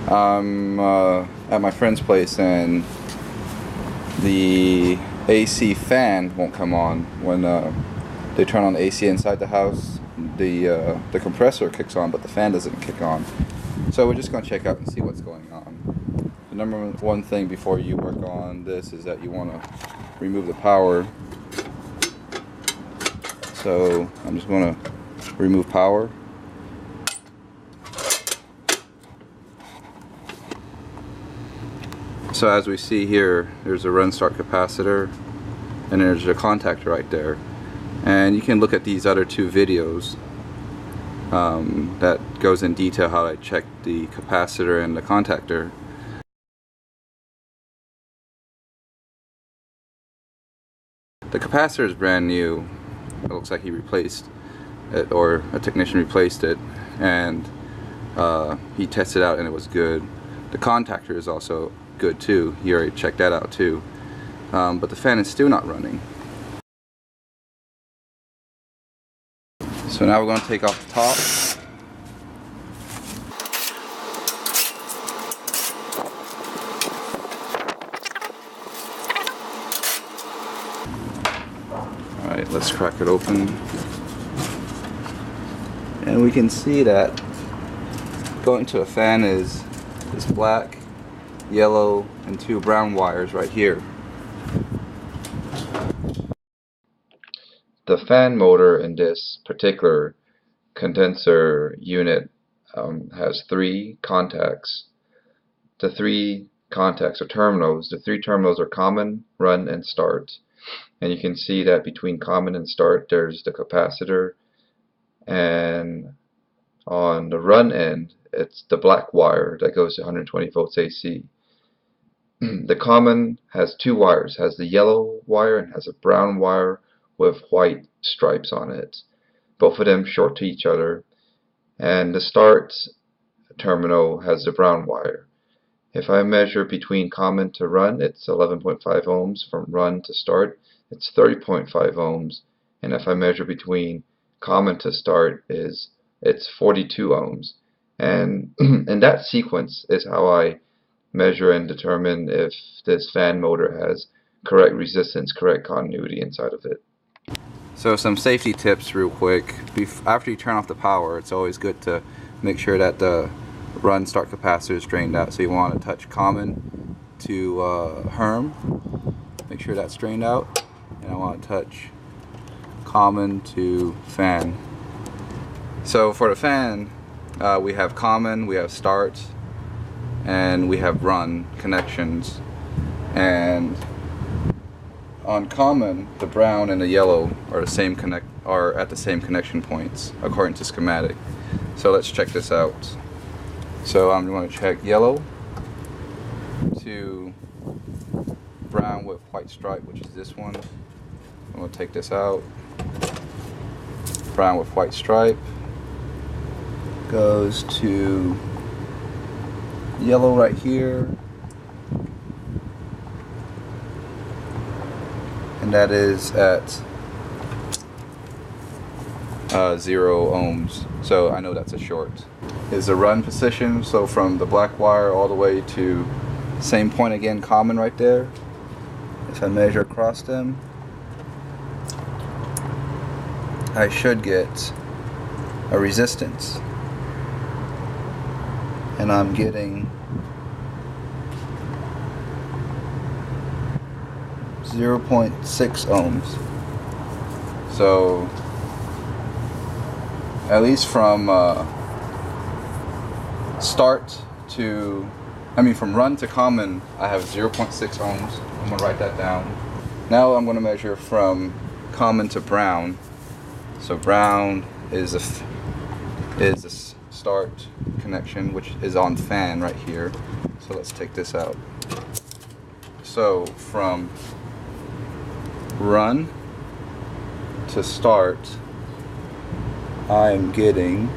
I'm at my friend's place and the AC fan won't come on when they turn on the AC inside the house. The compressor kicks on, but the fan doesn't kick on. So we're just gonna check out and see what's going on. The number one thing before you work on this is that you want to remove the power. So I'm just gonna remove power. So as we see here, there's a run start capacitor and there's a contactor right there. And you can look at these other two videos that goes in detail how I check the capacitor and the contactor. The capacitor is brand new. It looks like he replaced it, or a technician replaced it, and he tested it out and it was good. The contactor is also good too. He already checked that out too. But the fan is still not running. So now we're going to take off the top. Alright, let's crack it open. And we can see that going to a fan is this black, yellow, and two brown wires right here. The fan motor in this particular condenser unit has three contacts. The three contacts are terminals. The three terminals are common, run, and start. And you can see that between common and start there's the capacitor, and on the run end it's the black wire that goes to 120 volts AC. The common has two wires, has the yellow wire and has a brown wire with white stripes on it. Both of them short to each other. And the start terminal has the brown wire. If I measure between common to run, it's 11.5 ohms. From run to start, it's 30.5 ohms. And if I measure between common to start, it's 42 ohms. And in that sequence is how I measure and determine if this fan motor has correct resistance, correct continuity inside of it. So some safety tips real quick. After you turn off the power, it's always good to make sure that the run start capacitor is drained out. So you want to touch common to Herm, make sure that's drained out, and I want to touch common to fan. So for the fan, we have common, we have start, and we have run connections. And on common, the brown and the yellow are at the same connection points according to schematic. So let's check this out. So I'm going to check yellow to brown with white stripe, which is this one. I'm going to take this out. Brown with white stripe goes to yellow right here. And that is at 0 ohms, so I know that's a short. Is the run position, so from the black wire all the way to same point again, common right there. If I measure across them, I should get a resistance, and I'm getting 0.6 ohms. So at least from start to, from run to common, I have 0.6 ohms. I'm gonna write that down. Now I'm gonna measure from common to brown. So brown is a start connection, which is on fan right here. So let's take this out. So from run to start, I'm getting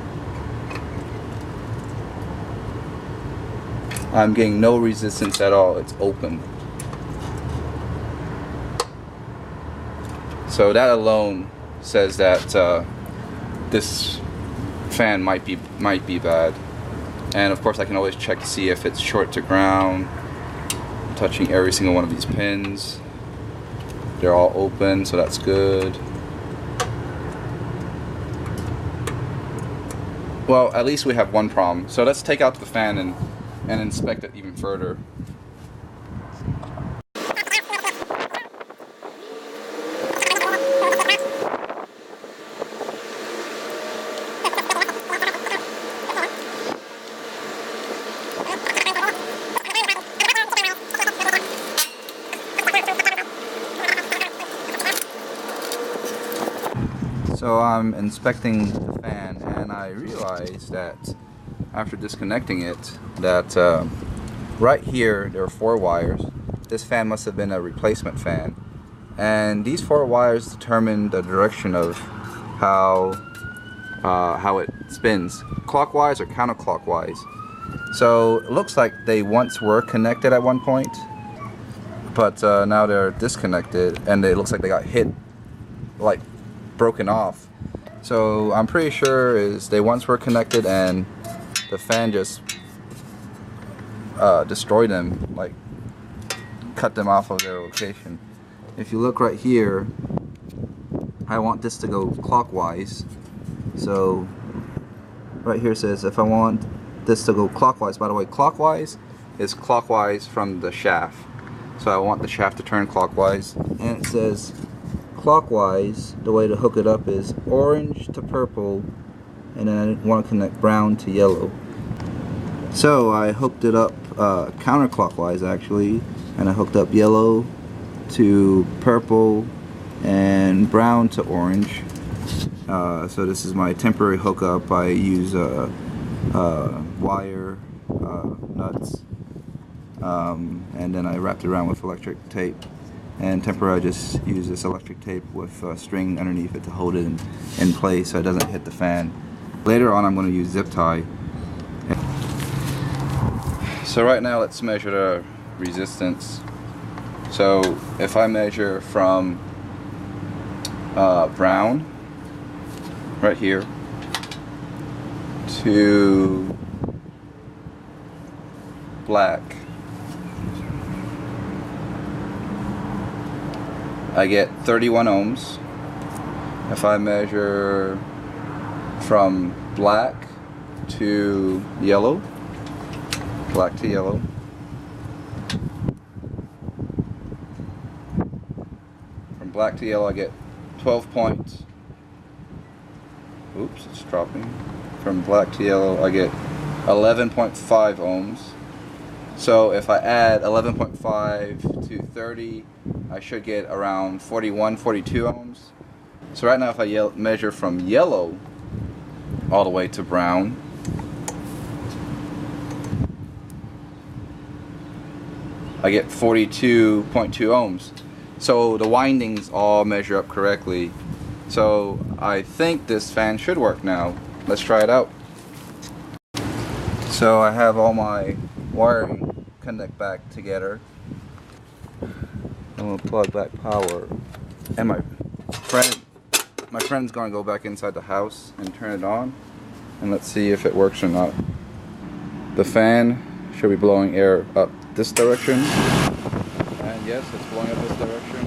no resistance at all. It's open. So that alone says that this fan might be bad. And of course I can always check to see if it's short to ground. I'm touching every single one of these pins. They're all open, so that's good. Well, at least we have one problem. So let's take out the fan and inspect it even further. So I'm inspecting the fan, and I realized that after disconnecting it that right here there are 4 wires. This fan must have been a replacement fan, and these 4 wires determine the direction of how it spins, clockwise or counterclockwise. So it looks like they once were connected at one point, but now they're disconnected, and it looks like they got hit, like broken off. So I'm pretty sure is they once were connected and the fan just destroyed them, like cut them off of their location. If you look right here, I want this to go clockwise. So right here says if I want this to go clockwise. By the way, clockwise is clockwise from the shaft. So I want the shaft to turn clockwise, and it says clockwise, the way to hook it up is orange to purple, and then I want to connect brown to yellow. So I hooked it up counterclockwise actually, and I hooked up yellow to purple and brown to orange. So this is my temporary hookup. I use wire, nuts, and then I wrapped it around with electric tape. And temporarily I just use this electric tape with string underneath it to hold it in place so it doesn't hit the fan. Later on I'm going to use zip tie. So right now let's measure the resistance. So if I measure from brown right here to black, I get 31 ohms. If I measure from black to yellow, black to yellow, from black to yellow I get 12 points. Oops, it's dropping. From black to yellow I get 11.5 ohms. So if I add 11.5 to 30, I should get around 41, 42 ohms. So right now if I measure from yellow all the way to brown, I get 42.2 ohms. So the windings all measure up correctly. So I think this fan should work now. Let's try it out. So I have all my wiring connect back together. I'm gonna plug back power, and my friend's gonna go back inside the house and turn it on, and let's see if it works or not. The fan should be blowing air up this direction, and yes, it's blowing up this direction.